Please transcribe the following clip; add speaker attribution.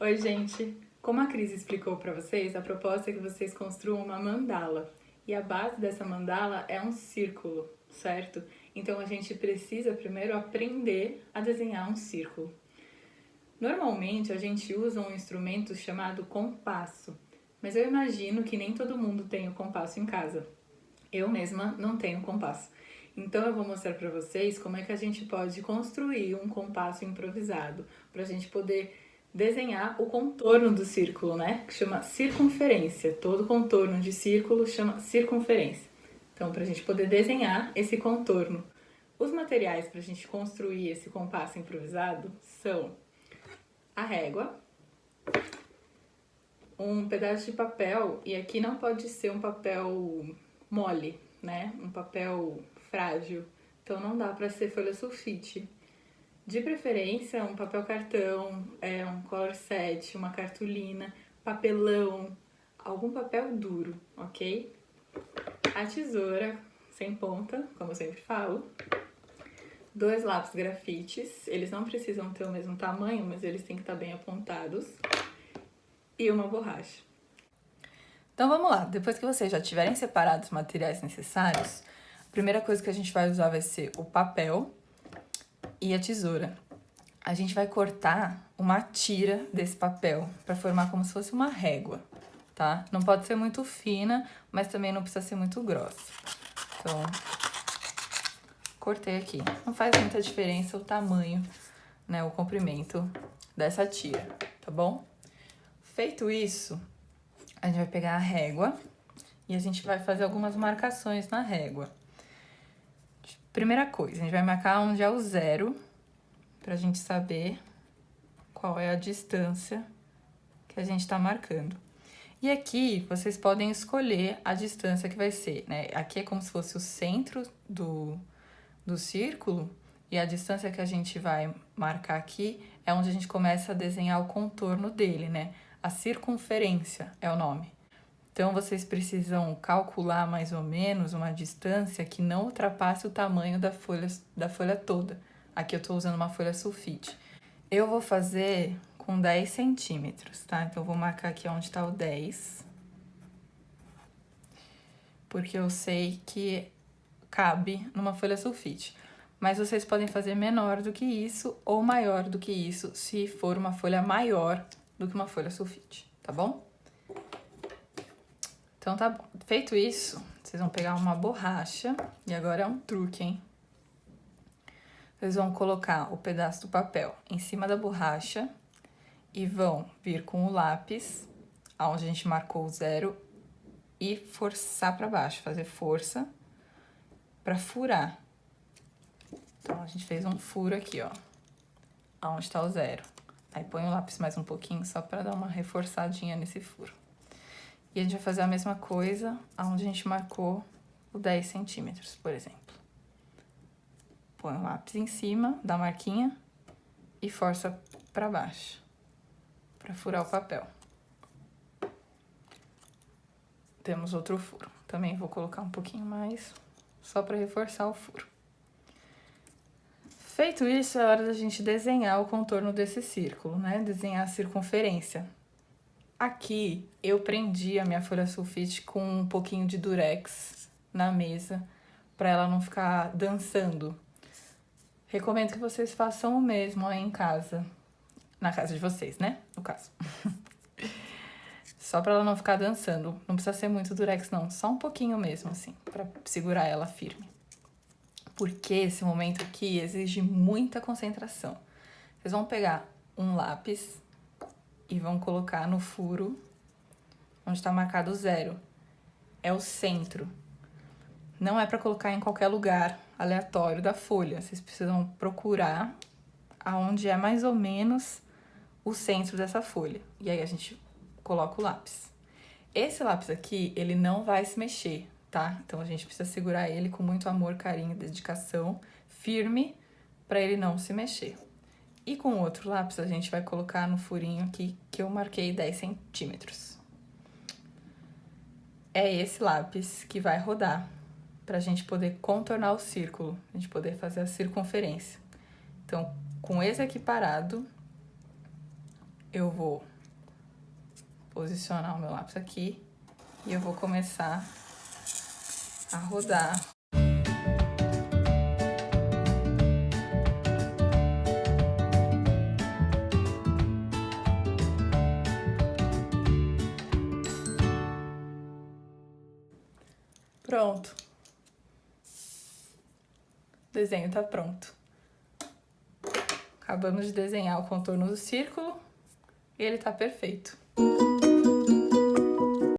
Speaker 1: Oi, gente! Como a Cris explicou para vocês, a proposta é que vocês construam uma mandala. E a base dessa mandala é um círculo, certo? Então a gente precisa primeiro aprender a desenhar um círculo. Normalmente a gente usa um instrumento chamado compasso, mas eu imagino que nem todo mundo tem o compasso em casa. Eu mesma não tenho compasso. Então eu vou mostrar para vocês como é que a gente pode construir um compasso improvisado, para a gente poder desenhar o contorno do círculo, né? Que chama circunferência. Todo contorno de círculo chama circunferência. Então, para a gente poder desenhar esse contorno. Os materiais para a gente construir esse compasso improvisado são a régua, um pedaço de papel, e aqui não pode ser um papel mole, né? Um papel frágil. Então não dá para ser folha sulfite. De preferência, um papel cartão, um color set, uma cartolina, papelão, algum papel duro, ok? A tesoura sem ponta, como eu sempre falo. 2 lápis grafites, eles não precisam ter o mesmo tamanho, mas eles têm que estar bem apontados. E uma borracha. Então vamos lá, depois que vocês já tiverem separado os materiais necessários, a primeira coisa que a gente vai usar vai ser o papel e a tesoura. A gente vai cortar uma tira desse papel para formar como se fosse uma régua, tá? Não pode ser muito fina, mas também não precisa ser muito grossa. Então, cortei aqui. Não faz muita diferença o tamanho, né, o comprimento dessa tira, tá bom? Feito isso, a gente vai pegar a régua e a gente vai fazer algumas marcações na régua. Primeira coisa, a gente vai marcar onde é o 0, pra gente saber qual é a distância que a gente tá marcando. E aqui, vocês podem escolher a distância que vai ser, né? Aqui é como se fosse o centro do círculo, e a distância que a gente vai marcar aqui é onde a gente começa a desenhar o contorno dele, né? A circunferência é o nome. Então, vocês precisam calcular mais ou menos uma distância que não ultrapasse o tamanho da folha toda. Aqui eu estou usando uma folha sulfite. Eu vou fazer com 10 centímetros, tá? Então, eu vou marcar aqui onde está o 10. Porque eu sei que cabe numa folha sulfite. Mas vocês podem fazer menor do que isso ou maior do que isso, se for uma folha maior do que uma folha sulfite, tá bom? Então tá bom. Feito isso, vocês vão pegar uma borracha, e agora é um truque, hein? Vocês vão colocar o pedaço do papel em cima da borracha e vão vir com o lápis, onde a gente marcou o 0, e forçar para baixo, fazer força para furar. Então, a gente fez um furo aqui, ó, onde tá o 0. Aí põe o lápis mais um pouquinho só para dar uma reforçadinha nesse furo. E a gente vai fazer a mesma coisa onde a gente marcou o 10 centímetros, por exemplo. Põe o lápis em cima da marquinha e força para baixo, para furar o papel. Temos outro furo. Também vou colocar um pouquinho mais, só para reforçar o furo. Feito isso, é hora da gente desenhar o contorno desse círculo, né? Desenhar a circunferência. Aqui, eu prendi a minha folha sulfite com um pouquinho de durex na mesa, para ela não ficar dançando. Recomendo que vocês façam o mesmo aí em casa. Na casa de vocês, né? No caso. Só para ela não ficar dançando. Não precisa ser muito durex, não. Só um pouquinho mesmo, assim, para segurar ela firme. Porque esse momento aqui exige muita concentração. Vocês vão pegar um lápis e vão colocar no furo onde está marcado o 0. É o centro. Não é para colocar em qualquer lugar aleatório da folha. Vocês precisam procurar aonde é mais ou menos o centro dessa folha. E aí a gente coloca o lápis. Esse lápis aqui, ele não vai se mexer, tá? Então a gente precisa segurar ele com muito amor, carinho, dedicação, firme, para ele não se mexer. E com o outro lápis a gente vai colocar no furinho aqui que eu marquei 10 centímetros. É esse lápis que vai rodar para a gente poder contornar o círculo, a gente poder fazer a circunferência. Então, com esse aqui parado, eu vou posicionar o meu lápis aqui e eu vou começar a rodar. Pronto. O desenho tá pronto. Acabamos de desenhar o contorno do círculo e ele tá perfeito.